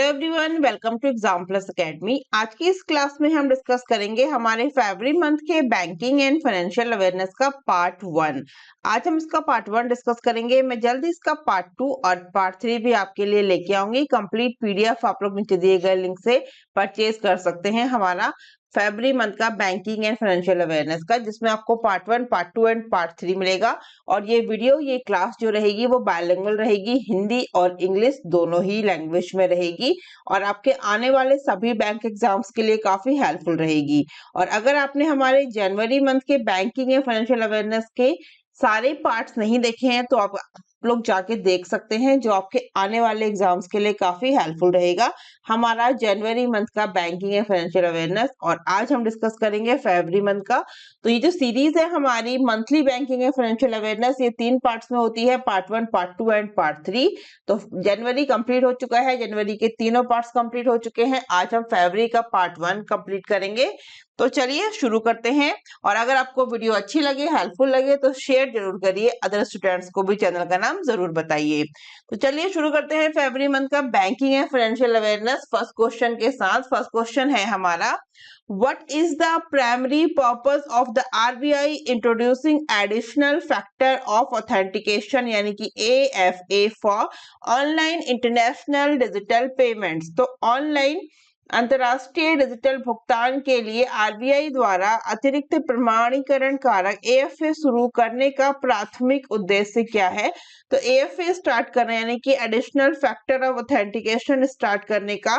Everyone, welcome to exam plus academy. आज की इस क्लास में हम डिस्कस करेंगे हमारे फरवरी मंथ के बैंकिंग एंड फाइनेंशियल अवेयरनेस का पार्ट 1। आज हम इसका पार्ट 1 डिस्कस करेंगे। मैं जल्दी इसका पार्ट 2 और पार्ट 3 भी आपके लिए लेके आऊंगी। कंप्लीट पीडीएफ आप लोग नीचे दिए गए लिंक से परचेज कर सकते हैं हमारा फरवरी मंथ का बैंकिंग एंड फाइनेंशियल अवेयरनेस का, जिसमें आपको पार्ट 1, पार्ट 2 एंड पार्ट 3 मिलेगा। और ये क्लास जो रहेगी वो बायलिंगुअल रहेगी, हिंदी और इंग्लिश दोनों ही लैंग्वेज में रहेगी और आपके आने वाले सभी बैंक एग्जाम्स के लिए काफी हेल्पफुल रहेगी। और अगर आपने हमारे जनवरी मंथ के बैंकिंग एंड फाइनेंशियल अवेयरनेस के सारे पार्ट्स नहीं देखे हैं तो आप लोग जाके देख सकते हैं, जो आपके आने वाले एग्जाम्स के लिए काफी हेल्पफुल रहेगा हमारा जनवरी मंथ का बैंकिंग एंड फाइनेंशियल अवेयरनेस। और आज हम डिस्कस करेंगे फरवरी मंथ का। तो ये जो सीरीज है हमारी monthly banking and financial awareness, ये 3 पार्ट्स में होती है, पार्ट 1, पार्ट 2 एंड पार्ट 3। तो जनवरी कंप्लीट हो चुका है, जनवरी के तीनों पार्ट्स कंप्लीट हो चुके हैं। आज हम फरवरी का पार्ट 1 कंप्लीट करेंगे। तो चलिए शुरू करते हैं। और अगर आपको वीडियो अच्छी लगे, हेल्पफुल लगे तो शेयर जरूर करिए, अदर स्टूडेंट्स को भी चैनल का नाम जरूर बताइए। तो चलिए शुरू करते हैं फरवरी मंथ का banking and financial awareness first question के साथ। फर्स्ट क्वेश्चन है हमारा, What is the primary purpose of the RBI introducing additional factor of authentication यानी कि AFA for online international digital payments? तो ऑनलाइन अंतरराष्ट्रीय डिजिटल भुगतान के लिए आरबीआई द्वारा अतिरिक्त प्रमाणीकरण कारक AFA शुरू करने का प्राथमिक उद्देश्य क्या है? तो AFA स्टार्ट करना यानी कि additional factor of authentication start करने का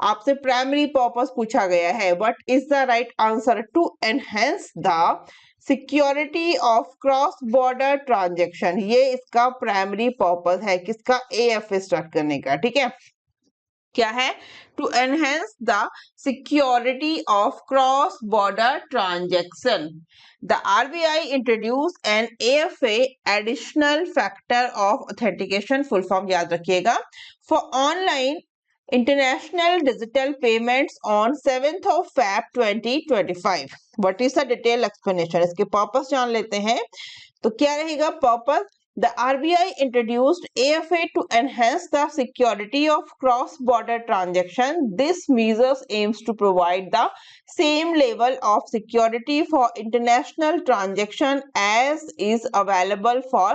आपसे प्राइमरी पर्पस पूछा गया है। What is the right answer? To enhance the security of cross border transaction. ये इसका प्राइमरी पर्पस है, किसका? AFA स्टार्ट करने का। ठीक है, क्या है? To enhance the security of cross border transaction. The RBI introduced an AFA additional factor of authentication, full form याद रखिएगा, for online international digital payments on 7th of Feb 2025. What is the detailed explanation? इसके purpose जान लेते हैं। तो क्या रहेगा purpose? The RBI introduced AFA to enhance the security of cross-border transaction. This measures aims to provide the same level of security for international transaction as is available for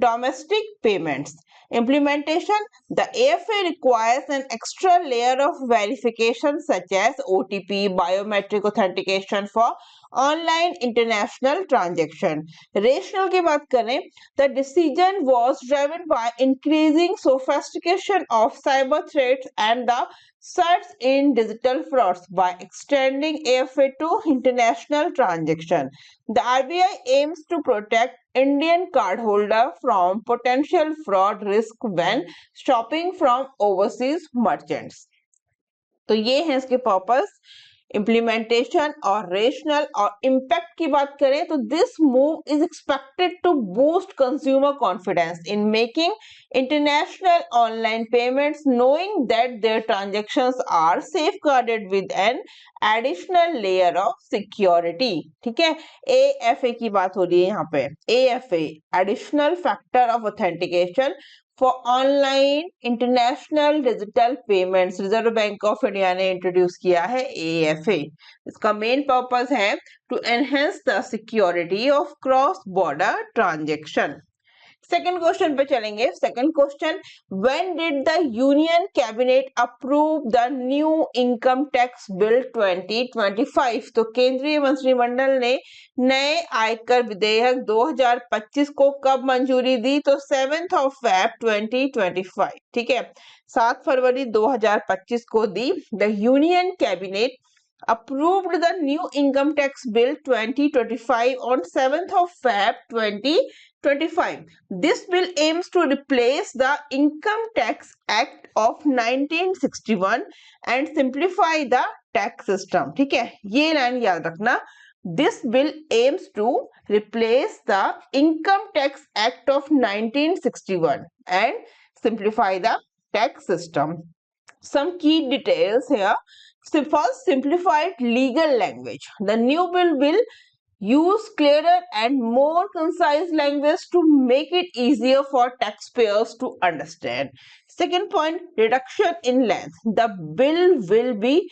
domestic payments. Implementation: the AFA requires an extra layer of verification such as OTP, biometric authentication for online international transaction. Rational की बात करें, the decision was driven by increasing sophistication of cyber threats and the surge in digital frauds by extending AFA to international transaction. The RBI aims to protect Indian cardholder from potential fraud risk when shopping from overseas merchants. तो ये है इसके purpose, implementation और rational. और impact की बात करें तो this move is expected to boost consumer confidence in making international online payments, knowing that their transactions are safeguarded with an additional layer of security. ठीक है, AFA की बात हो रही है यहाँ पे। AFA additional factor of authentication for online international digital payments, Reserve Bank of India ने इंट्रोड्यूस किया है AFA। इसका मेन पर्पस है to enhance the security of cross border transaction. Second question पे चलेंगे। Second question, when did the union cabinet approve the new income tax bill 2025? तो केंद्रीय मंत्रिमंडल ने नए आयकर विधेयक 2025 को कब मंजूरी दी? तो 7th of Feb 2025। ठीक है, 7 फरवरी 2025 को दी। The union cabinet approved the new income tax bill 2025 on 7th of Feb 2025. This bill aims to replace the Income Tax Act of 1961 and simplify the tax system. ठीक है, ये line याद रखना। This bill aims to replace the Income Tax Act of 1961 and simplify the tax system. Some key details here. So first, simplified legal language. The new bill will use clearer and more concise language to make it easier for taxpayers to understand. Second point, reduction in length. The bill will be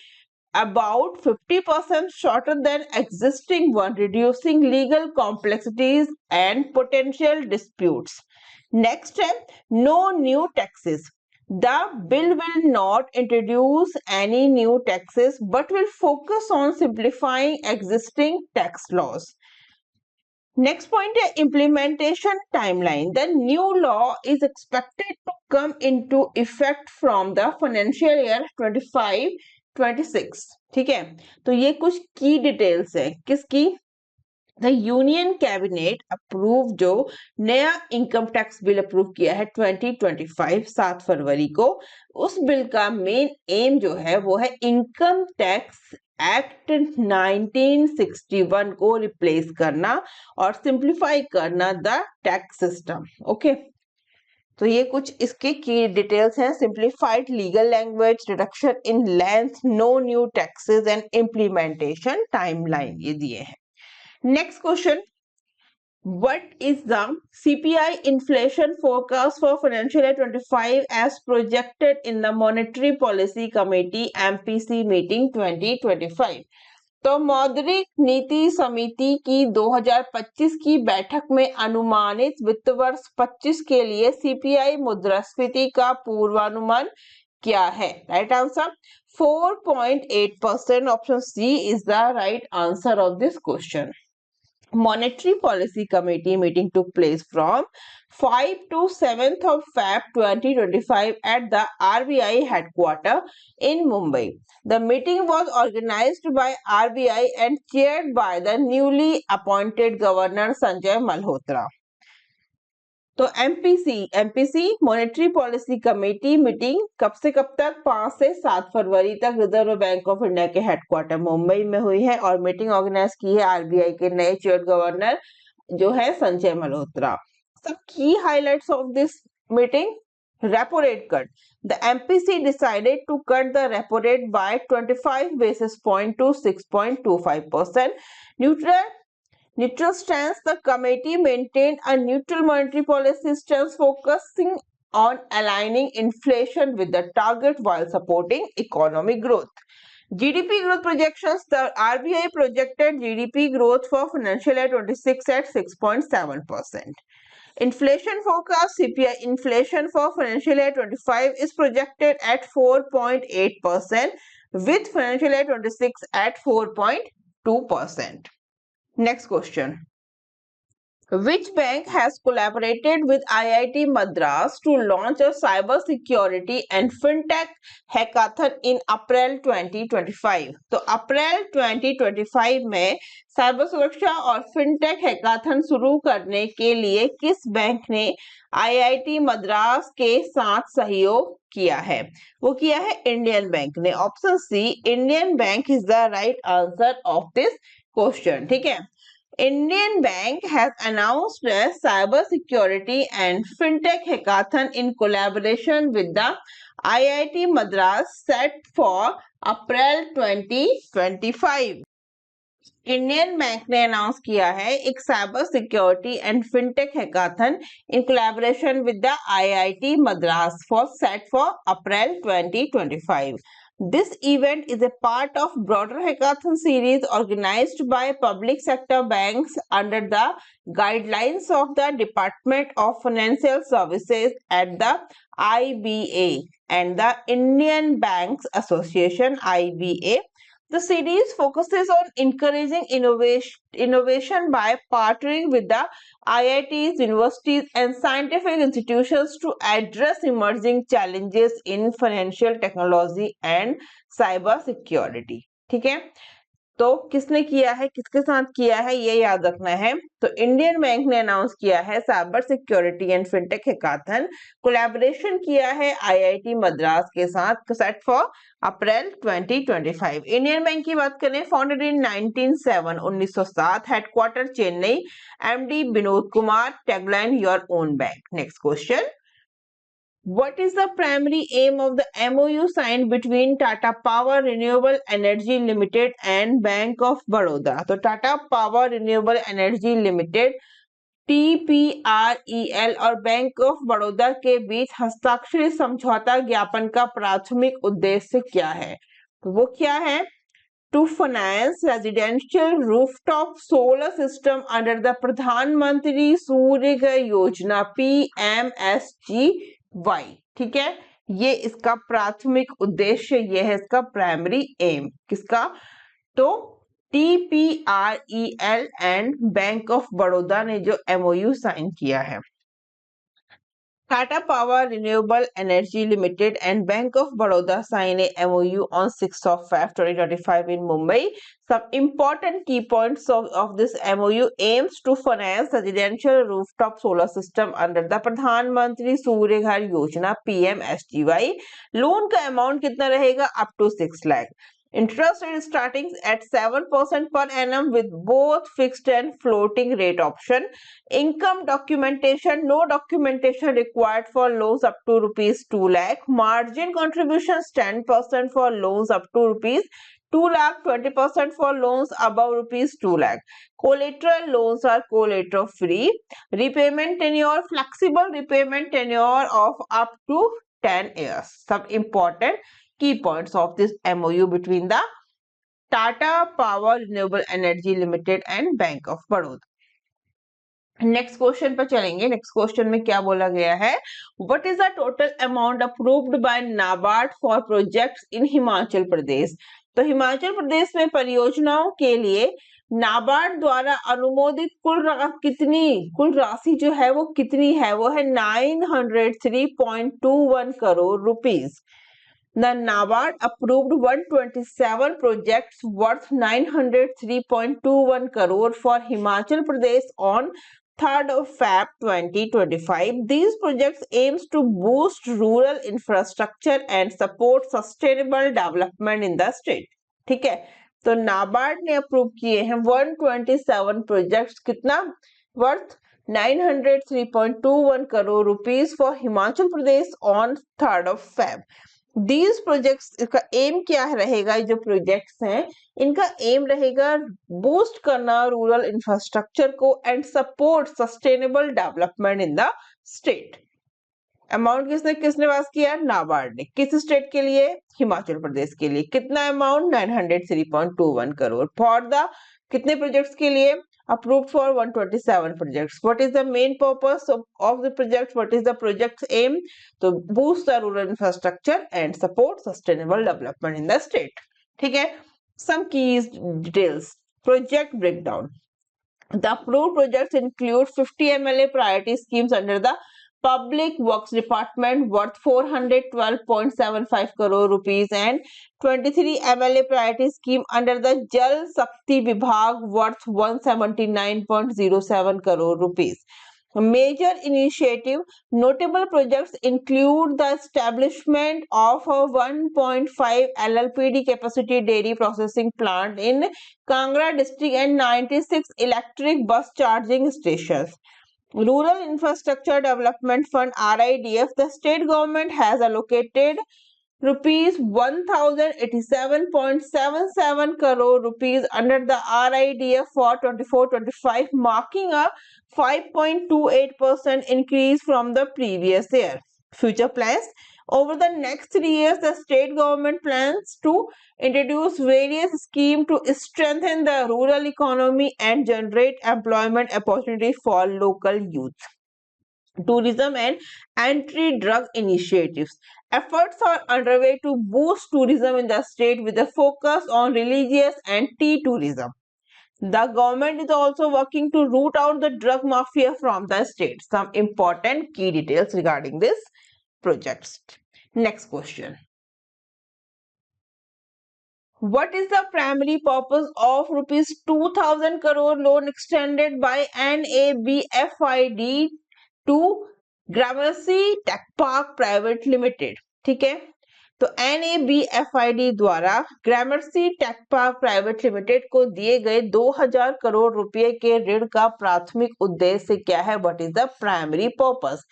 about 50% shorter than existing one, reducing legal complexities and potential disputes. Next step, no new taxes. The bill will not introduce any new taxes but will focus on simplifying existing tax laws. Next point is implementation timeline. The new law is expected to come into effect from the financial year 25-26. ठीक है, तो ये कुछ की details है किसकी? The union cabinet approve जो नया इनकम टैक्स बिल अप्रूव किया है 2025 7 फरवरी को, उस बिल का मेन एम जो है वो है इनकम टैक्स एक्ट 1961 को रिप्लेस करना और सिंप्लीफाई करना द टैक्स सिस्टम। ओके, तो ये कुछ इसके की डिटेल्स हैं। Simplified legal language, reduction in length, no new taxes and implementation timeline ये दिए हैं। Next question, what is the CPI inflation forecast for financial year 25 as projected in the Monetary Policy Committee MPC meeting 2025? तो मौद्रिक नीति समिति की 2025 की बैठक में अनुमानित वित्त वर्ष 25 के लिए CPI मुद्रास्फीति का पूर्वानुमान क्या है? Right answer 4.8%. Option C is the right answer of this question. Monetary Policy Committee meeting took place from 5 to 7th of Feb 2025 at the RBI headquarters in Mumbai. The meeting was organized by RBI and chaired by the newly appointed Governor Sanjay Malhotra. तो MPC monetary policy committee meeting कब से कब तक? 5 से 7 फरवरी तक reserve Bank of India के headquarter Mumbai में हुई है और मीटिंग ऑर्गेनाइज की है आरबीआई के नए चेयर गवर्नर जो है संजय मल्होत्रा। सब की highlights of this meeting, repo rate cut. The MPC decided to cut the repo rate by 25 basis point to 6.25%. Neutral stance, the committee maintained a neutral monetary policy stance focusing on aligning inflation with the target while supporting economic growth. GDP growth projections, the RBI projected GDP growth for financial year 26 at 6.7%. Inflation forecast, CPI inflation for financial year 25 is projected at 4.8% with financial year 26 at 4.2%. Next question. Which bank has collaborated with IIT Madras to launch a cyber security and fintech hackathon in April 2025? तो अप्रैल 2025 में cyber सुरक्षा और fintech hackathon शुरू करने के लिए किस bank ने आईआईटी मद्रास के साथ सहयोग किया है? वो किया है इंडियन बैंक ने। Option C Indian Bank is the right answer of this question. ठीक है, Indian Bank has announced a cyber security and fintech hackathon in collaboration with the IIT Madras set for April 2025. Indian Bank ने announce किया है एक cyber security and fintech hackathon in collaboration with the IIT Madras set for April 2025. This event is a part of broader hackathon series organized by public sector banks under the guidelines of the Department of Financial Services at the IBA and the Indian Banks Association IBA. The series focuses on encouraging innovation by partnering with the IITs, universities, and scientific institutions to address emerging challenges in financial technology and cyber security. ठीक है, तो किसने किया है, किसके साथ किया है, ये याद रखना है। तो इंडियन बैंक ने अनाउंस किया है cyber security and fintech hackathon, collaboration किया है आईआईटी मद्रास के साथ set for April 2025। Indian bank की बात करें, founded in 1907, headquarter Chennai, MD Vinod Kumar, tagline your own bank. Next question, what is the primary aim of the MOU signed between Tata Power Renewable Energy Limited and Bank of Baroda? तो Tata power renewable energy limited TPREL और bank of Baroda के बीच हस्ताक्षरित समझौता ज्ञापन का प्राथमिक उद्देश्य क्या है? तो वो क्या है? To finance residential rooftop solar system under the Pradhanmantri Surya घर योजना PMSGY। ठीक है, ये इसका प्राथमिक उद्देश्य, ये है इसका प्राइमरी एम। किसका? तो TPREL and bank of Baroda ने जो MOU साइन किया है। Tata Power Renewable Energy Limited and Bank of Baroda sign a MOU on 6th of Feb 2025 in Mumbai. Some important key points of this MOU aims to finance residential rooftop solar system under the Pradhan Mantri Surya Ghar Yojana PMSGY. Loan का amount कितना रहेगा? Up to 6 lakh. Interest rate starting at 7% per annum with both fixed and floating rate option. Income documentation, no documentation required for loans up to rupees 2 lakh. Margin contributions 10% for loans up to rupees 2 lakh, 20% for loans above rupees 2 lakh. Collateral loans are collateral free. Repayment tenure, flexible repayment tenure of up to 10 years. Some important key points of this MOU between the Tata Power Renewable Energy Limited and Bank of Baroda. Next question पर चलेंगे। Next question में क्या बोला गया है? What is the total amount approved by NABARD for projects in Himachal Pradesh? तो हिमाचल प्रदेश में परियोजनाओं के लिए नाबार्ड द्वारा अनुमोदित कुल राशि जो है वो कितनी है? वो है 903.21 crore rupees. The NABARD approved 127 projects worth 903.21 crore for Himachal Pradesh on 3rd of Feb 2025. These projects aims to boost rural infrastructure and support sustainable development in the state. ठीक है, तो नाबार्ड ने अप्रूव किए हैं 127 प्रोजेक्ट्स, कितना? Worth 903.21 crore rupees for Himachal Pradesh on 3rd of Feb. These projects का M क्या रहेगा? जो प्रोजेक्ट्स हैं इनका एम रहेगा बूस्ट करना रूरल इंफ्रास्ट्रक्चर को and support sustainable development in the state. Amount किसने किसने पास किया? नाबार्ड ने। किस स्टेट के लिए? हिमाचल प्रदेश के लिए। कितना अमाउंट? 903.21 करोड़ फॉर द कितने प्रोजेक्ट्स के लिए? approved for 127 projects. What is the main purpose of the project? What is the project's aim? To boost the rural infrastructure and support sustainable development in the state. ठीक है, some key details. Project breakdown. The approved projects include 50 MLA priority schemes under the Public Works Department worth 412.75 crore rupees and 23 MLA priority scheme under the Jal Shakti Vibhag worth 179.07 crore rupees. Major initiative notable projects include the establishment of a 1.5 LLPD capacity dairy processing plant in Kangra district and 96 electric bus charging stations. Rural Infrastructure Development Fund RIDF, the state government has allocated rupees 1087.77 crore rupees under the RIDF for 24-25, marking a 5.28% increase from the previous year. Future plans. Over the next 3 years, the state government plans to introduce various schemes to strengthen the rural economy and generate employment opportunity for local youth. Tourism and anti-drug initiatives. Efforts are underway to boost tourism in the state with a focus on religious and tea tourism. The government is also working to root out the drug mafia from the state. Some important key details regarding this projects. Next question. What is the primary purpose of rupees 2000 crore loan extended by NABFID to Gramercy Tech Park Private Limited? ठीक है, तो NABFID द्वारा ग्रामर्सी tech park private limited को दिए गए 2000 करोड़ रुपए के ऋण का प्राथमिक उद्देश्य क्या है? What is the primary purpose?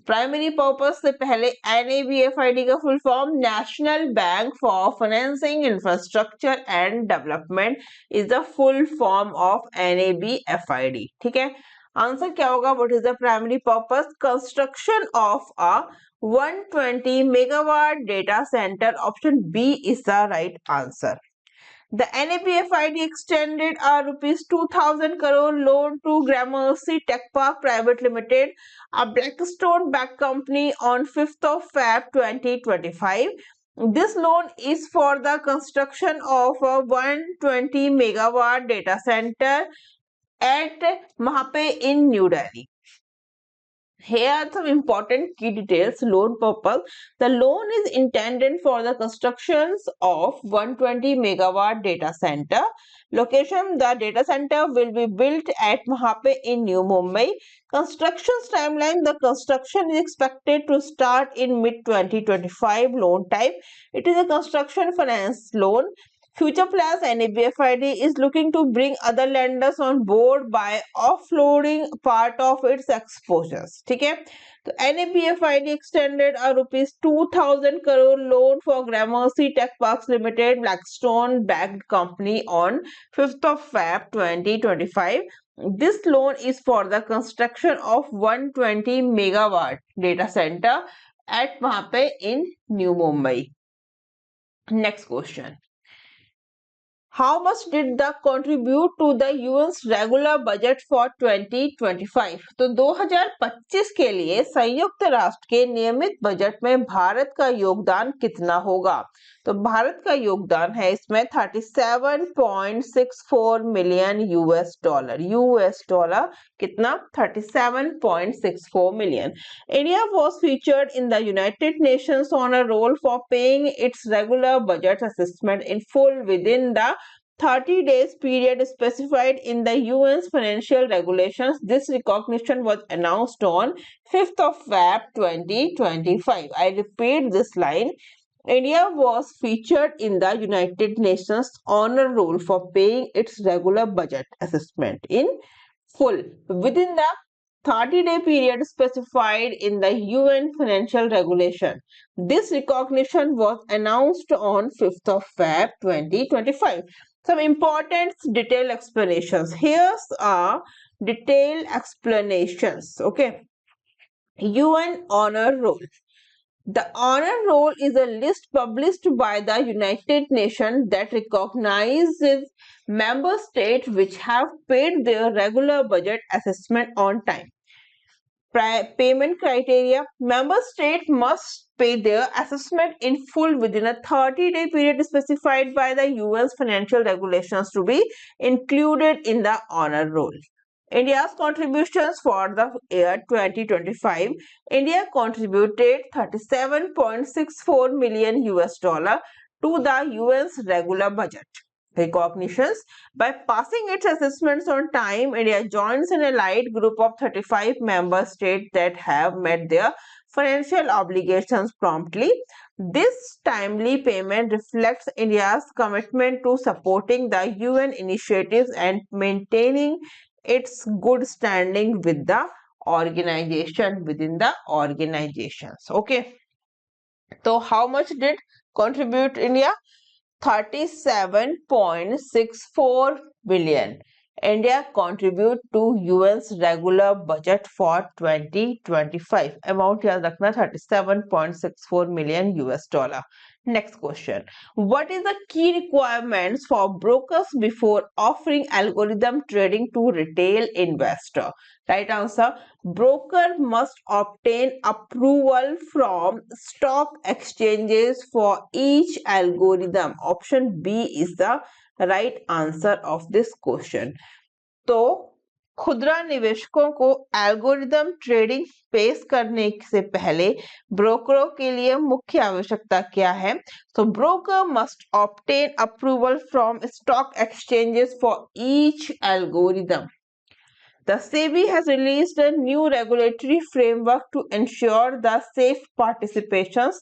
Primary purpose से पहले NABFID का full form national bank for financing infrastructure and development is the full form of NABFID। ठीक है, आंसर क्या होगा? What is the primary purpose? Construction of a 120 megawatt data center. Option B is the right answer. The NABFID extended a rupees 2000 crore loan to Gramercy Tech Park Private Limited, a Blackstone-backed company, on 5th of Feb 2025. This loan is for the construction of a 120 megawatt data center at Mahape in New Delhi. Here are some important key details. Loan purpose. The loan is intended for the constructions of 120 megawatt data center. Location. The data center will be built at Mahape in New Mumbai. Construction timeline. The construction is expected to start in mid 2025. Loan type. It is a construction finance loan. Future plans. NABFID is looking to bring other lenders on board by offloading part of its exposures. ठीक है, तो NABFID extended a rupees 2000 crore loan for Gramercy Tech Parks Limited, Blackstone backed company, on 5th of Feb 2025. This loan is for the construction of 120 megawatt data center at Mahape in New Mumbai. Next question. How much did the contribute to the UN's regular budget for 2025? तो 2025 के लिए संयुक्त राष्ट्र के नियमित budget में भारत का योगदान कितना होगा? तो भारत का योगदान है इसमें 37.64 मिलियन यूएस डॉलर कितना? 37.64 million. India was featured in the United Nations honor roll for paying its regular budget assessment in full within the 30 days period specified in the UN's financial regulations. This recognition was announced on 5th of Feb 2025. I repeat this line. India was featured in the United Nations honor roll for paying its regular budget assessment in full within the 30-day period specified in the UN financial regulation. This recognition was announced on 5th of Feb 2025. Some important detailed explanations. Here's are detailed explanations. Okay. UN honor roll. The honor roll is a list published by the United Nations that recognizes member states which have paid their regular budget assessment on time. Payment criteria. Member states must pay their assessment in full within a 30-day period specified by the UN's financial regulations to be included in the honor roll. India's contributions for the year 2025. India contributed 37.64 million US dollar to the UN's regular budget. Recognitions. By passing its assessments on time, India joins an allied group of 35 member states that have met their financial obligations promptly. This timely payment reflects India's commitment to supporting the UN initiatives and maintaining its good standing with the organization within the organizations. Okay, so how much did contribute India? 37.64 billion. India contribute to UN's regular budget for 2025. Amount याद रखना 37.64 million US dollar. Next question. What is the key requirements for brokers before offering algorithm trading to retail investor? Right answer. Broker must obtain approval from stock exchanges for each algorithm. Option B is the right answer of this question. तो खुदरा निवेशकों को algorithm trading पेश करने से पहले ब्रोकरों के लिए मुख्य आवश्यकता क्या है? तो broker must obtain approval from stock exchanges for each algorithm. The SEBI has released a new regulatory framework to ensure the safe participations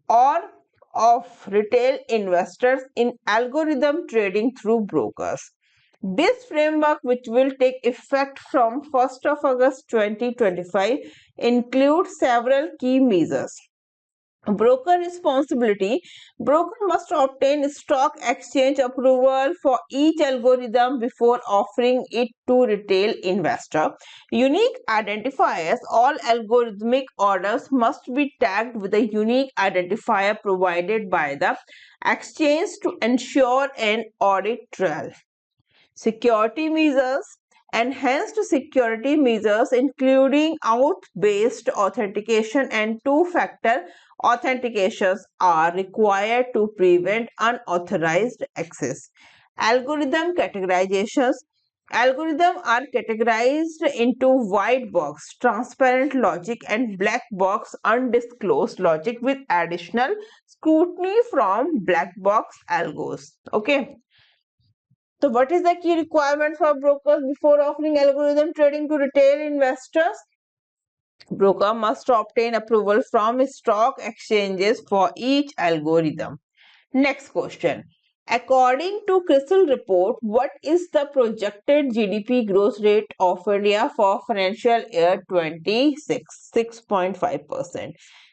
of retail investors in algorithm trading through brokers. This framework, which will take effect from 1st of August 2025, includes several key measures. Broker responsibility. Broker must obtain stock exchange approval for each algorithm before offering it to retail investor. Unique identifiers. All algorithmic orders must be tagged with a unique identifier provided by the exchange to ensure an audit trail. Security measures. Enhanced security measures including auth-based authentication and two-factor authentications are required to prevent unauthorized access. Algorithm categorizations. Algorithms are categorized into white box, transparent logic, and black box, undisclosed logic with additional scrutiny from black box algos. Okay. So what is the key requirement for brokers before offering algorithm trading to retail investors? Broker must obtain approval from stock exchanges for each algorithm. Next question. According to CRISIL report, what is the projected GDP growth rate of India for financial year 26? 6.5%.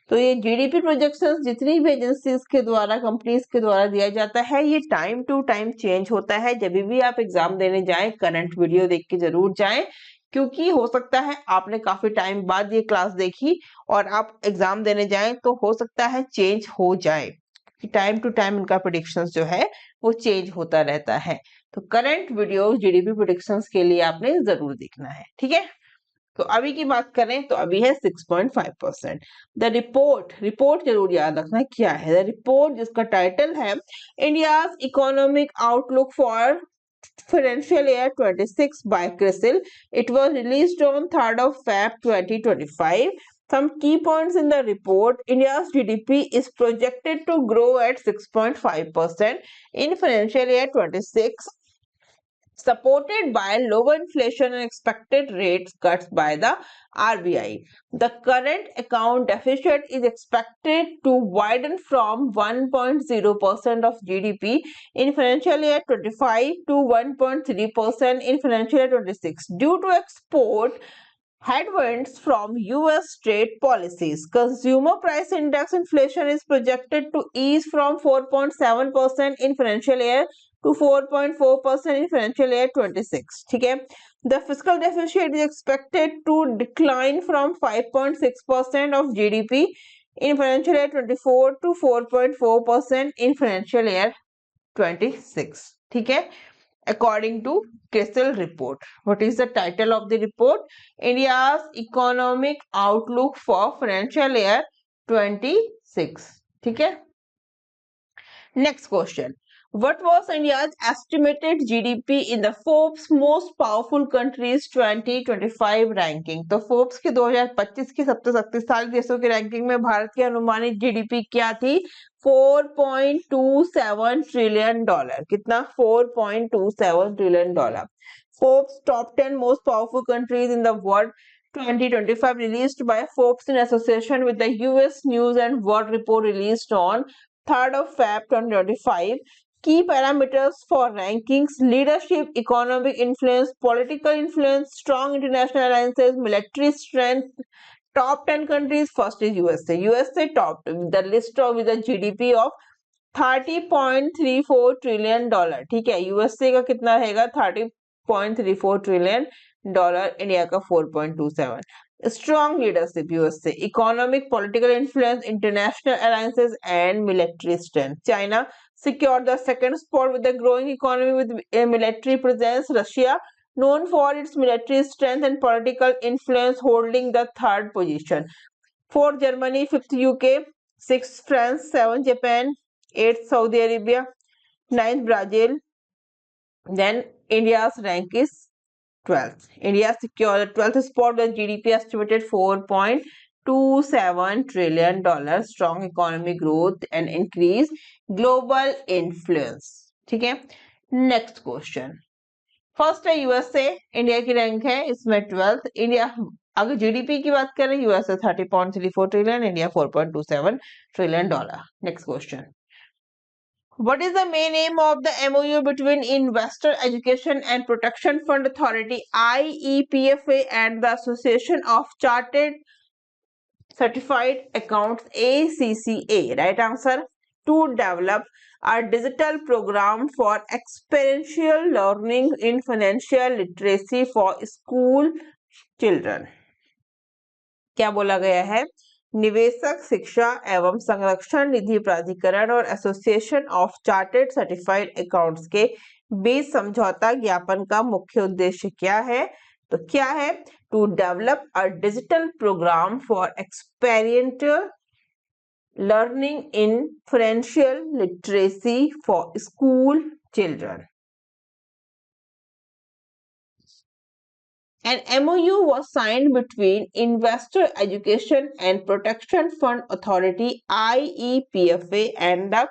तो ये GDP projections जितनी भी agencies के द्वारा companies के द्वारा दिया जाता है ये टाइम टू टाइम चेंज होता है। जब भी आप एग्जाम देने जाएं करंट वीडियो देख के जरूर जाएं, क्योंकि हो सकता है आपने काफी टाइम बाद ये क्लास देखी और आप एग्जाम देने जाएं तो हो सकता है चेंज हो जाए। टाइम टू टाइम इनका प्रेडिक्शंस जो है वो चेंज होता रहता है। तो करंट वीडियो जीडीपी प्रेडिक्शंस के लिए आपने जरूर देखना है, ठीक है। तो अभी की बात करें तो अभी है 6.5%। द रिपोर्ट जरूर याद रखना क्या है। द रिपोर्ट जिसका टाइटल है India's economic outlook for financial year 26 by CRISIL. It was released on 3rd of Feb 2025. Some key points in the report. India's GDP is projected to grow at 6.5% in financial year 26, supported by lower inflation and expected rate cuts by the RBI. The current account deficit is expected to widen from 1.0% of GDP in financial year 25 to 1.3% in financial year 26 due to export headwinds from US trade policies. Consumer price index inflation is projected to ease from 4.7% in financial year to 4.4% in financial year 26. ठीक है। The fiscal deficit is expected to decline from 5.6% of GDP in financial year 24 to 4.4% in financial year 26. ठीक है। According to CRISIL report. What is the title of the report? India's economic outlook for financial year 26. ठीक है। Next question. What was India's estimated GDP in the Forbes Most Powerful Countries 2025 ranking? तो Forbes की 2025 की सबसे शक्तिशाली देशों की ranking में भारत की अनुमानित जीडीपी क्या थी? 4.27 ट्रिलियन डॉलर। कितना? 4.27 trillion dollar. Forbes top 10 most powerful countries in the world 2025 released by Forbes in association with the US News and World Report released on 3rd of Feb 2025. Key parameters for rankings: leadership, economic influence, political influence, strong international alliances, military strength. Top 10 countries. First is USA. USA top the list of with a GDP of 30.34 trillion dollar. ठीक है। USA का कितना रहेगा? 30.34 trillion dollar. India का 4.27। Strong leadership USA, economic, political influence, international alliances, and military strength. China secured the second spot with a growing economy with a military presence. Russia, known for its military strength and political influence, holding the third position. Fourth Germany, fifth UK, sixth France, seventh Japan, eighth Saudi Arabia, ninth Brazil. Then India's rank is 12th. India secured the 12th spot with GDP estimated 4.27 trillion dollars, strong economic growth and increased global influence. ठीक है। Next question. First है USA, India की rank है इसमें 12th। India अगर GDP की बात करें USA 30.34 trillion, India 4.27 trillion dollar. Next question. What is the main aim of the MOU between Investor Education and Protection Fund Authority (IEPFA) and the Association of Chartered Certified Accounts ACCA. Right answer. To develop a digital program for experiential learning in financial literacy for school children. क्या बोला गया है? निवेशक शिक्षा एवं संरक्षण निधि प्राधिकरण और association of chartered certified accounts के बीच समझौता ज्ञापन का मुख्य उद्देश्य क्या है? तो क्या है? To develop a digital programme for experiential learning in financial literacy for school children. An MOU was signed between Investor Education and Protection Fund Authority IEPFA and the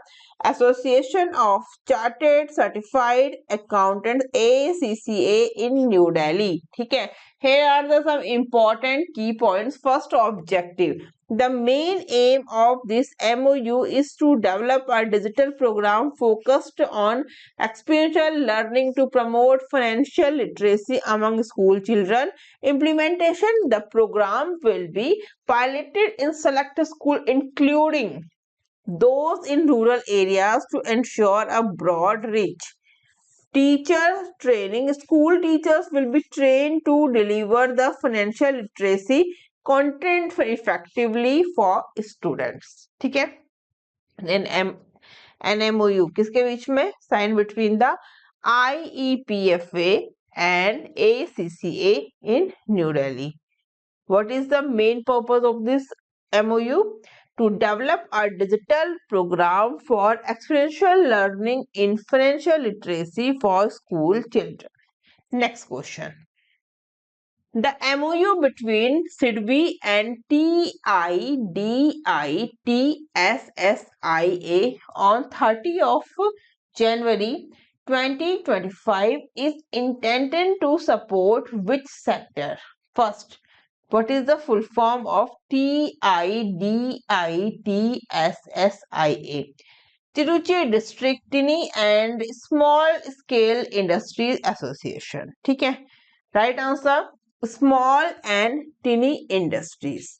Association of Chartered Certified Accountants ACCA in New Delhi. ठीक है. Here are the some important key points. First, objective. The main aim of this MOU is to develop a digital program focused on experiential learning to promote financial literacy among school children. Implementation: the program will be piloted in select schools, including those in rural areas, to ensure a broad reach. Teacher training: school teachers will be trained to deliver the financial literacy content effectively for students. ठीक है. An MOU किसके बीच में? Sign between the IEPFA and ACCA in New Delhi. What is the main purpose of this MOU? To develop a digital program for experiential learning in financial literacy for school children. Next question. The MOU between SIDBI and TIDITSSIA on 30 of January 2025 is intended to support which sector? First, what is the full form of TIDITSSIA? Tiruchi District Tiny and Small Scale Industries Association. ठीक है. Right answer. Small and tiny industries.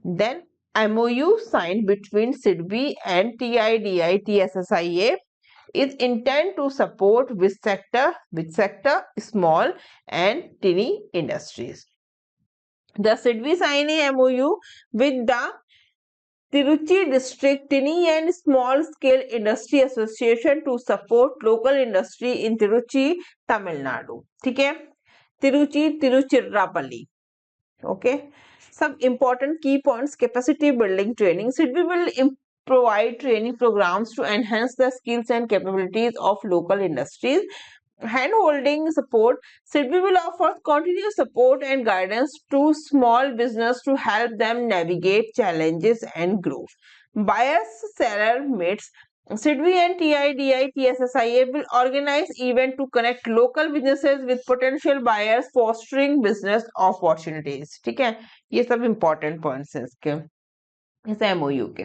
Then MOU signed between SIDBI and TIDITSSIA is intended to support which sector? Small and tiny industries. The SIDBI signed a MOU with the Tiruchi District Tiny and Small Scale Industry Association to support local industry in Tiruchi, Tamil Nadu. ठीक है. Tiruchirappalli. Okay. Some important key points: capacity building training. SIDBI will provide training programs to enhance the skills and capabilities of local industries. Hand-holding support. SIDBI will offer continuous support and guidance to small business to help them navigate challenges and grow. Buyers-seller meets. SIDBI and TIDITSSIA will organize events to connect local businesses with potential buyers, fostering business opportunities. ठीक है. ये सब important points हैं इसके, इस MOU के.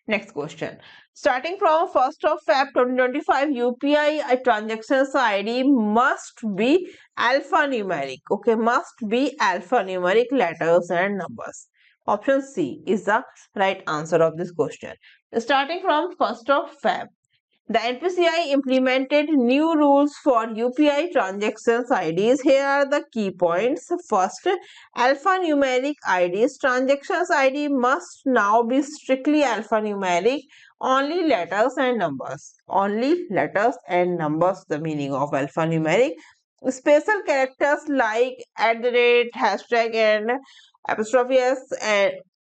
Next question. Starting from 1st of Feb 2025, UPI transactions ID must be alphanumeric. Okay, must be alphanumeric letters and numbers. Option C is the right answer of this question. Starting from 1st of Feb, the NPCI implemented new rules for UPI transactions IDs. Here are the key points. First, alphanumeric IDs. Transactions ID must now be strictly alphanumeric, only letters and numbers. Only letters and numbers, the meaning of alphanumeric. Special characters like @ hashtag and apostrophe s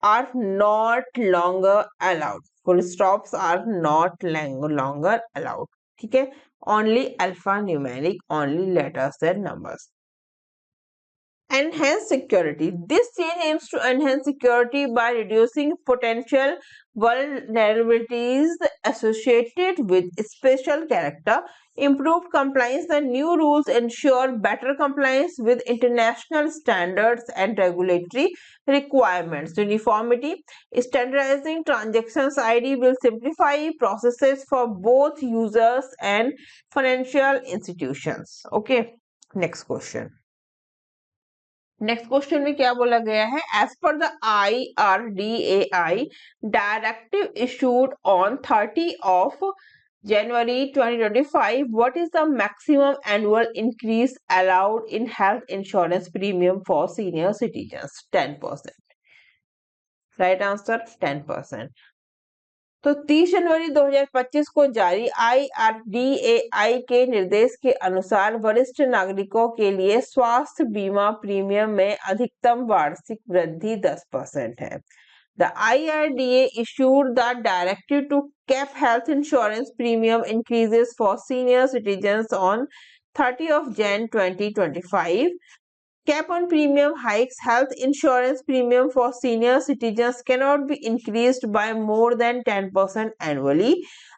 are not longer allowed. Full stops are not longer allowed. ठीक है. Only alphanumeric, only letters and numbers. Enhance security. This change aims to enhance security by reducing potential vulnerabilities associated with special character. Improved compliance. The new rules ensure better compliance with international standards and regulatory requirements. Uniformity. Standardizing transactions ID will simplify processes for both users and financial institutions. Okay. Next question. Next question में क्या बोला गया है, as per the IRDAI directive issued on 30 of January 2025, what is the maximum annual increase allowed in health insurance premium for senior citizens? 10%. Right answer 10%. तो 30 जनवरी 2025 को जारी IRDAI के निर्देश के अनुसार वरिष्ठ नागरिकों के लिए स्वास्थ्य बीमा प्रीमियम में अधिकतम वार्षिक वृद्धि 10% है। The IRDA issued the directive to cap health insurance premium increases for senior citizens on 30 of Jan 2025. Cap on premium hikes. Health insurance premium for senior citizens cannot be increased by more than 10% annually.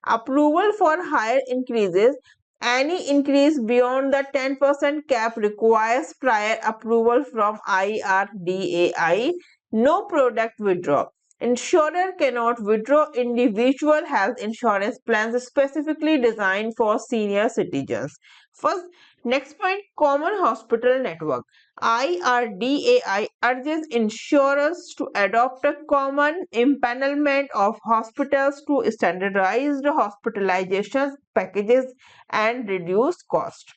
Approval for higher increases. Any increase beyond the 10% cap requires prior approval from IRDAI. No product withdrawal. Insurer cannot withdraw individual health insurance plans specifically designed for senior citizens. First, next point, common hospital network. IRDAI urges insurers to adopt a common empanelment of hospitals to standardized hospitalization packages and reduce cost.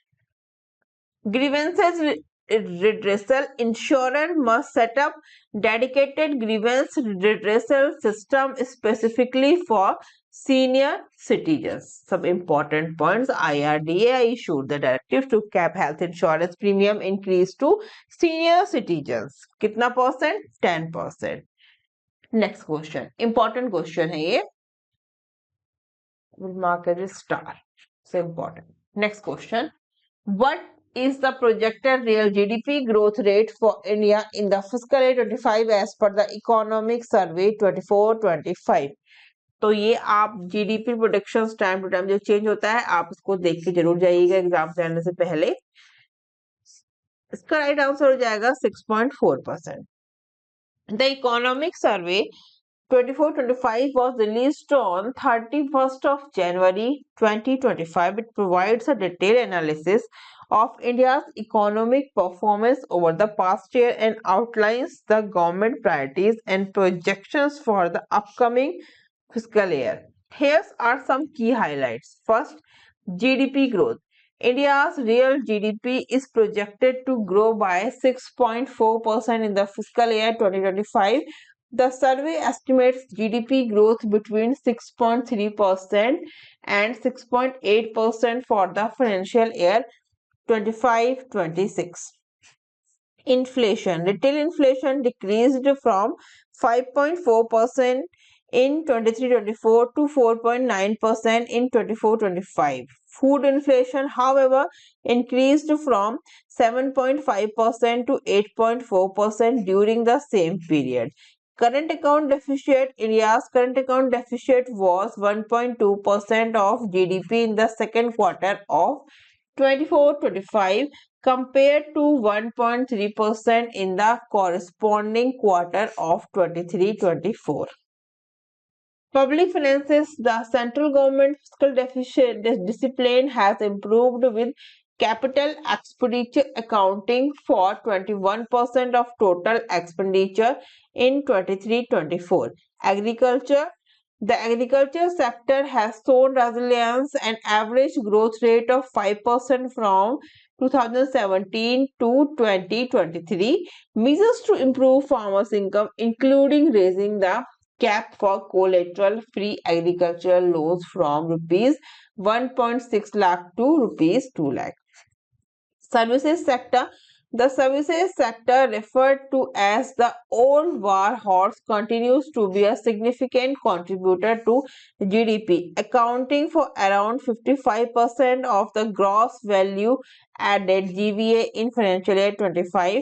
Grievances redressal. Insurer must set up dedicated grievance redressal system specifically for senior citizens. Some important points. IRDAI issued the directive to cap health insurance premium increase to senior citizens. कितना percent? 10%. Next question. Important question है ये. We'll mark it as star. So important. Next question. What is the projected real GDP growth rate for India in the fiscal year 25 as per the Economic Survey 24-25? तो ये आप GDP production time to time जो change होता है आप उसको देख के जरूर जाइएगा एग्जाम जाने से पहले। इसका राइट आंसर हो जाएगा 6.4%। The economic survey 24-25 was released on 31st of January 2025. It provides a detailed analysis of India's economic performance over the past year and outlines the government priorities and projections for the upcoming fiscal year. Here are some key highlights. First, GDP growth. India's real GDP is projected to grow by 6.4% in the fiscal year 2025. The survey estimates GDP growth between 6.3% and 6.8% for the financial year 25-26. Inflation. Retail inflation decreased from 5.4% in 23-24 to 4.9% in 24-25. Food inflation, however, increased from 7.5% to 8.4% during the same period. Current account deficit. India's current account deficit was 1.2% of GDP in the second quarter of 24-25 compared to 1.3% in the corresponding quarter of 23-24. Public finances. The central government fiscal deficit discipline has improved with capital expenditure accounting for 21% of total expenditure in 23-24. Agriculture. The agriculture sector has shown resilience, an average growth rate of 5% from 2017 to 2023. Measures to improve farmers' income, including raising the cap for collateral-free agricultural loans from Rs 1.6 lakh to Rs 2 lakh. Services sector. The services sector, referred to as the old war horse, continues to be a significant contributor to GDP, accounting for around 55% of the gross value added GVA in financial year 25.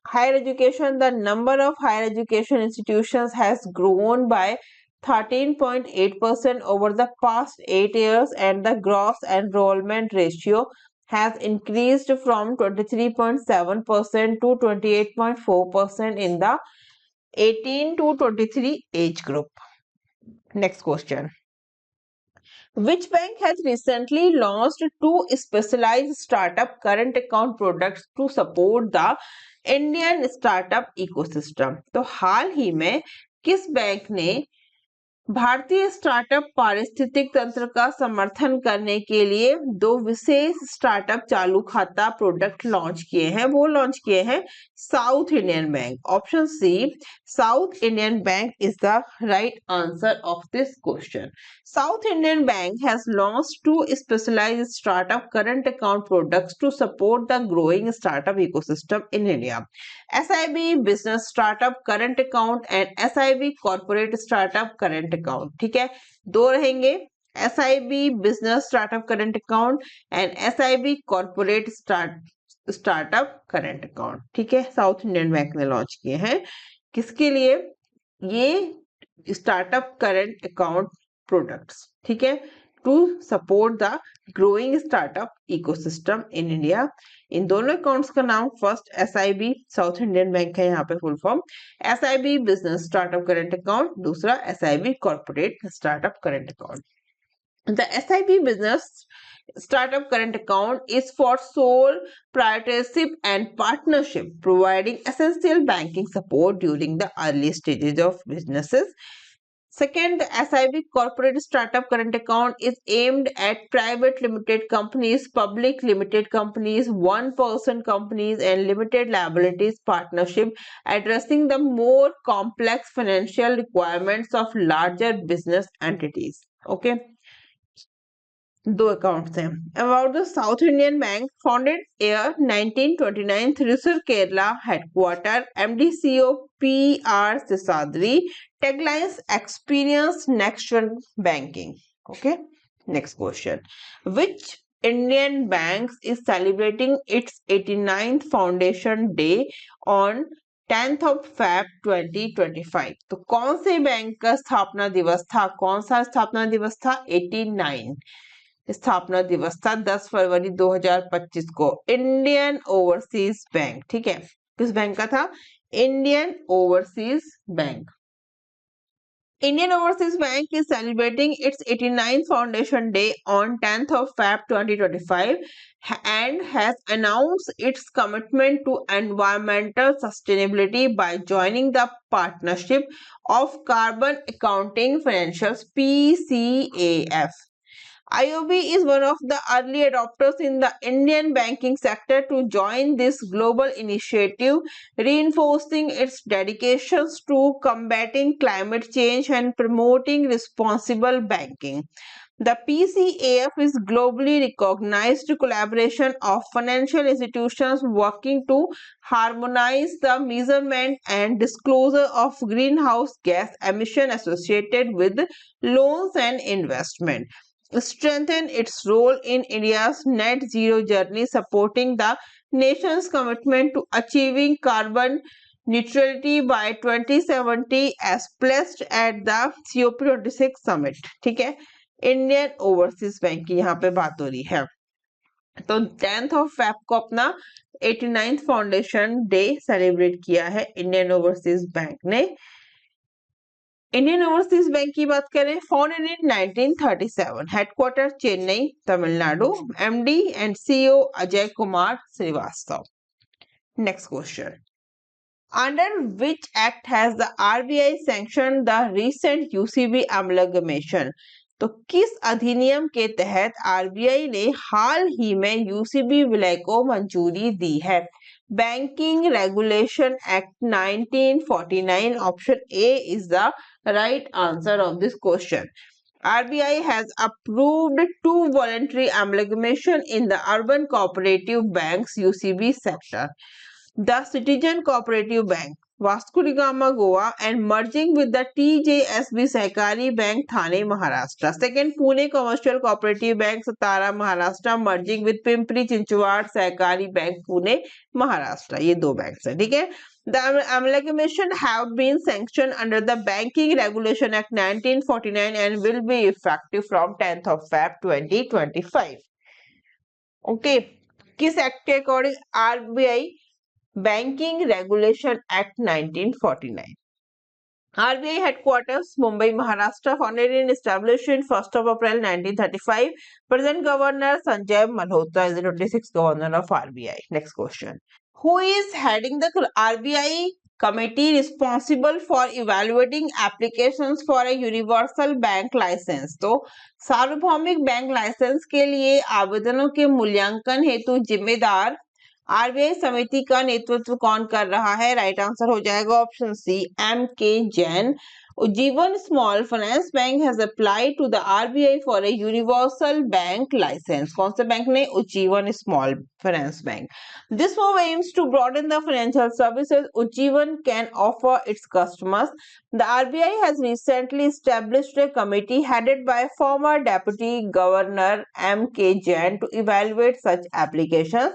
Higher education. The number of higher education institutions has grown by 13.8% over the past 8 years, and the gross enrollment ratio has increased from 23.7% to 28.4% in the 18 to 23 age group. Next question. Which bank has recently launched two specialized startup current account products to support the Indian startup ecosystem. तो हाल ही में किस bank ने भारतीय startup पारिस्थितिक तंत्र का समर्थन करने के लिए दो विशेष स्टार्टअप चालू खाता प्रोडक्ट लॉन्च किए हैं? वो लॉन्च किए हैं South Indian Bank. Option C, South Indian Bank is the right answer of this question. South Indian Bank has launched two specialised startup current account products to support the growing startup ecosystem in India. SIB business startup current account and SIB corporate startup current account. ठीक है, दो रहेंगे, SIB business startup current account and SIB corporate startup current account. ठीक है, South Indian Bank ने launch किए हैं। किसके लिए? ये स्टार्टअप करंट अकाउंट प्रोडक्ट्स। ठीक है, to support the growing startup ecosystem in India. इन दोनों अकाउंट्स का नाम first SIB South Indian Bank है, यहाँ पे full form SIB business startup current account, दूसरा SIB corporate startup current account. The SIB business startup current account is for sole proprietorship and partnership, providing essential banking support during the early stages of businesses. Second, the SIB corporate startup current account is aimed at private limited companies, public limited companies, one-person companies, and limited liabilities partnership, addressing the more complex financial requirements of larger business entities. Okay. दो accounts हैं। About the south Indian bank, founded year 1929, Thrissur Kerala, headquarter MD CEO PR Seshadri, taglines experience next gen banking. Okay, next question. Which Indian banks is celebrating its 89th foundation day on 10th of Feb 2025? तो कौन से bank का स्थापना दिवस था? कौन सा स्थापना दिवस था? 89 स्थापना दिवस था 10 फरवरी 2025 को। Indian Overseas bank. ठीक है, किस बैंक का था? Indian Overseas bank. Indian Overseas Bank is celebrating its 89th foundation day on 10th of Feb 2025 and has announced its commitment to environmental sustainability by joining the Partnership of Carbon Accounting Financials PCAF. IOB is one of the early adopters in the Indian banking sector to join this global initiative, reinforcing its dedications to combating climate change and promoting responsible banking. The PCAF is globally recognized collaboration of financial institutions working to harmonize the measurement and disclosure of greenhouse gas emission associated with loans and investment, strengthen its role in India's net zero journey, supporting the nation's commitment to achieving carbon neutrality by 2070 as pledged at the COP26 summit. ठीक है, Indian Overseas Bank की यहाँ पे बात हो रही है। तो 10th ऑफ फेब को अपना 89th फाउंडेशन डे सेलिब्रेट किया है इंडियन ओवरसीज बैंक ने। इंडियन ओवरसीज बैंक की बात करें, founded in 1937, headquarter Chennai, Tamil Nadu, MD and CEO Ajay Kumar Shrivastava. Next question, under which act has the RBI sanction the recent UCB amalgamation? तो किस अधिनियम के तहत RBI ने हाल ही में UCB विलय को मंजूरी दी है? Banking regulation act 1949. Option A is the right answer of this question. RBI has approved 2 voluntary amalgamation in the urban cooperative banks UCB sector. The Citizen Cooperative Bank, Vasco da Gama, Goa, and merging with the TJSB Sehkari Bank, Thane, Maharashtra. Second, Pune Commercial Cooperative Bank, Satara, Maharashtra, merging with Pimpri Chinchwad Sehkari Bank, Pune, Maharashtra. ये दो banks हैं, ठीक है। The amalgamation have been sanctioned under the Banking Regulation Act 1949 and will be effective from 10th of Feb 2025. Okay, किस act के according? RBI banking regulation act 1949. RBI headquarters Mumbai, Maharashtra, founded and established in 1st of April 1935. Present governor Sanjay Malhotra is the 26th governor of RBI. Next question. Who is heading the RBI committee responsible for evaluating applications for a universal bank license? तो सार्वभौमिक bank licence के लिए आवेदनों के मूल्यांकन हेतु जिम्मेदार RBI समिति का नेतृत्व कौन कर रहा है? राइट आंसर हो जाएगा option C, M.K. Jain. Ujjivan Small Finance Bank has applied to the RBI for a universal bank license. कौन से बैंक ने? Ujjivan Small Finance Bank. This move aims to broaden the financial services Ujjivan can offer its customers. The RBI has recently established a committee headed by former Deputy Governor M.K. Jain to evaluate such applications.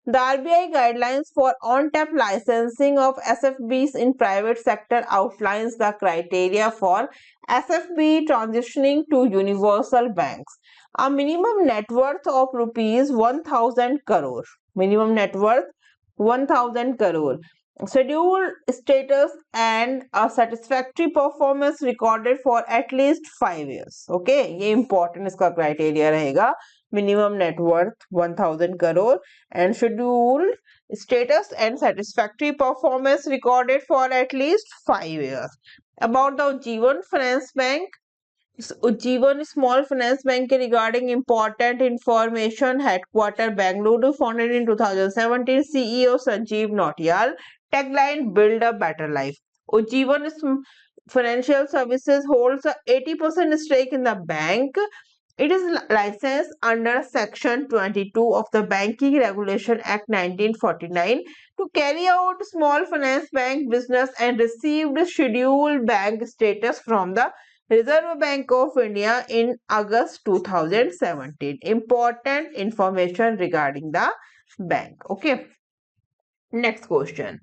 The RBI guidelines for on-tap licensing of SFBs in private sector outlines the criteria for SFB transitioning to universal banks. A minimum net worth of rupees 1000 crore. Minimum net worth 1000 crore. Scheduled status and a satisfactory performance recorded for at least 5 years. Okay, ये important इसका criteria रहेगा. Minimum net worth 1000 crore and scheduled status and satisfactory performance recorded for at least 5 years. About the Ujjivan Finance Bank, Ujjivan Small Finance Bank regarding important information, headquarter Bangalore, founded in 2017, CEO Sanjeev Nautiyal, tagline Build a Better Life. Ujjivan Financial Services holds a 80% stake in the bank. It is licensed under Section 22 of the Banking Regulation Act 1949 to carry out small finance bank business and received scheduled bank status from the Reserve Bank of India in August 2017. Important information regarding the bank. Okay. Next question.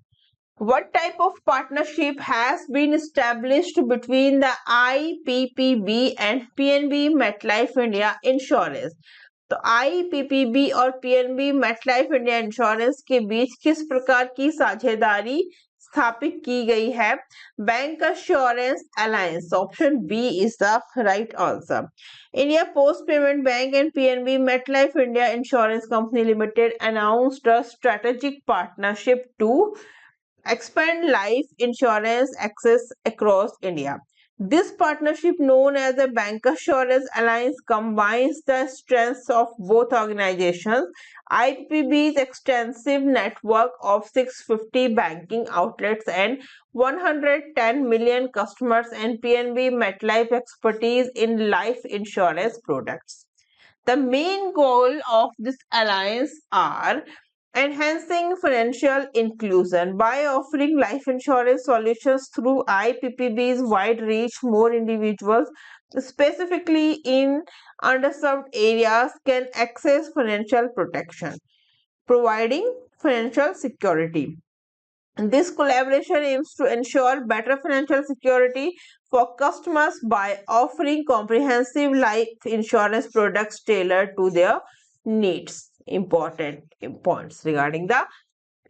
What type of partnership has been established between the IPPB and PNB MetLife India Insurance? तो IPPB और PNB MetLife India Insurance के बीच किस प्रकार की साझेदारी स्थापित की गई है? Bank Assurance Alliance. Option B is the right answer. India Post Payment Bank and PNB MetLife India Insurance Company Limited announced a strategic partnership to expand life insurance access across India. This partnership, known as the Bancassurance Alliance, combines the strengths of both organizations. IPB's extensive network of 650 banking outlets and 110 million customers, and PNB MetLife expertise in life insurance products. The main goal of this alliance are enhancing financial inclusion by offering life insurance solutions through IPPB's wide reach. More individuals, specifically in underserved areas, can access financial protection, providing financial security. This collaboration aims to ensure better financial security for customers by offering comprehensive life insurance products tailored to their needs. Important points regarding the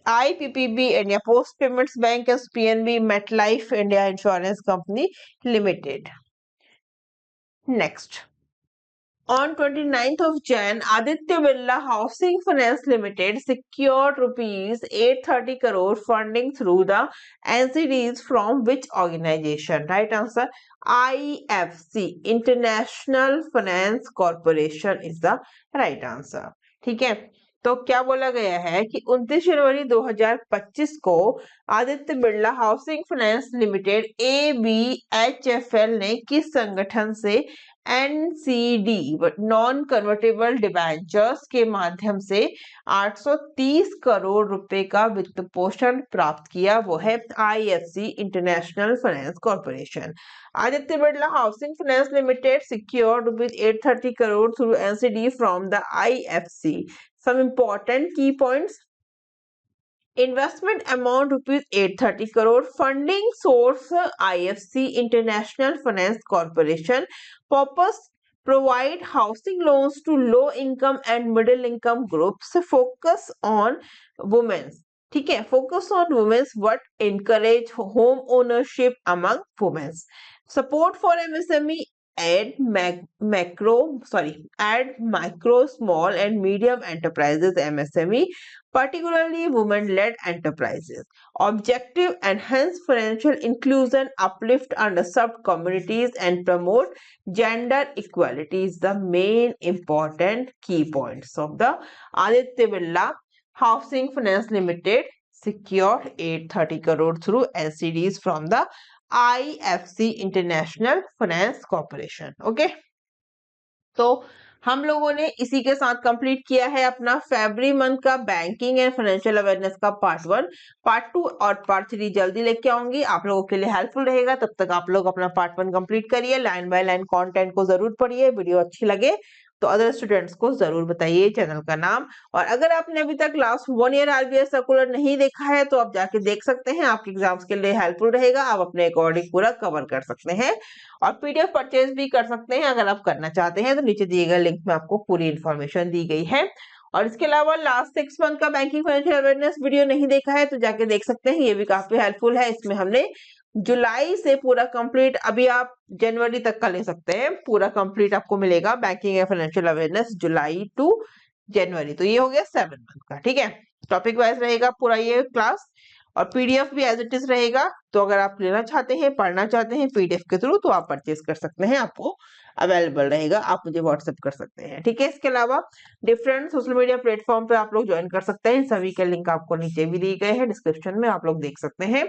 IPPB India Post Payments Bank as PNB MetLife India Insurance Company Limited. Next. On 29th of Jan, Aditya Birla Housing Finance Limited secured rupees 830 crore funding through the NCDs from which organization? Right answer, IFC, International Finance Corporation is the right answer. ठीक है, तो क्या बोला गया है कि 29 जनवरी 2025 को Aditya Birla housing finance limited ABHFL ने किस संगठन से NCD नॉन कन्वर्टेबल डिबेंचर्स के माध्यम से 830 करोड़ रुपए का वित्त पोषण प्राप्त किया? वो है IFC, international finance corporation. Aditya Birla Housing Finance Limited secured rupees 830 crore through NCD from the IFC. Some important key points. Investment amount rupees 830 crore. Funding source IFC, International Finance Corporation. Purpose provide housing loans to low income and middle income groups. Focus on women. ठीक है, focus on women's but encourage home ownership among women. Support for MSME add micro, small and medium enterprises MSME, particularly women-led enterprises. Objective: enhance financial inclusion, uplift underserved communities, and promote gender equality is the main important key points of the Aditya Birla Housing Finance Limited secured 830 crore through NCDs from the IFC International Finance Corporation. Okay, तो हम लोगों ने इसी के साथ complete किया है अपना फरवरी मंथ का बैंकिंग एंड फाइनेंशियल अवेयरनेस का पार्ट 1। पार्ट 2 और पार्ट 3 जल्दी लेके आऊंगी, आप लोगों के लिए हेल्पफुल रहेगा। तब तक आप लोग अपना पार्ट 1 कंप्लीट करिए, लाइन बाय लाइन कंटेंट को जरूर पढ़िए। वीडियो अच्छी लगे तो अदर स्टूडेंट्स को जरूर बताइए चैनल का नाम। और अगर आपने अभी तक लास्ट 1 ईयर आरबीआई सर्कुलर नहीं देखा है तो आप जाके देख सकते हैं, आपके एग्जाम्स के लिए हेल्पफुल रहेगा। आप अपने अकॉर्डिंग पूरा कवर कर सकते हैं और पीडीएफ परचेज भी कर सकते हैं अगर आप करना चाहते हैं। तो नीचे दिए गए लिंक में आपको पूरी इन्फॉर्मेशन दी गई है। और इसके अलावा लास्ट 6 मंथ का बैंकिंग फाइनेंशियल अवेयरनेस वीडियो नहीं देखा है तो जाके देख सकते हैं, ये भी काफी हेल्पफुल है। इसमें हमने जुलाई से पूरा कंप्लीट, अभी आप जनवरी तक का ले सकते हैं, पूरा कंप्लीट आपको मिलेगा banking and financial awareness July to January. तो ये हो गया 7 मंथ का, ठीक है। टॉपिक वाइज रहेगा पूरा ये क्लास और पीडीएफ भी एज इट इज रहेगा। तो अगर आप लेना चाहते हैं, पढ़ना चाहते हैं पीडीएफ के थ्रू तो आप परचेज कर सकते हैं, आपको अवेलेबल रहेगा, आप मुझे व्हाट्सएप कर सकते हैं, ठीक है। इसके अलावा डिफरेंट सोशल मीडिया प्लेटफॉर्म पे आप लोग ज्वाइन कर सकते हैं, सभी के लिंक आपको नीचे भी दिए गए हैं, डिस्क्रिप्शन में आप लोग देख सकते हैं।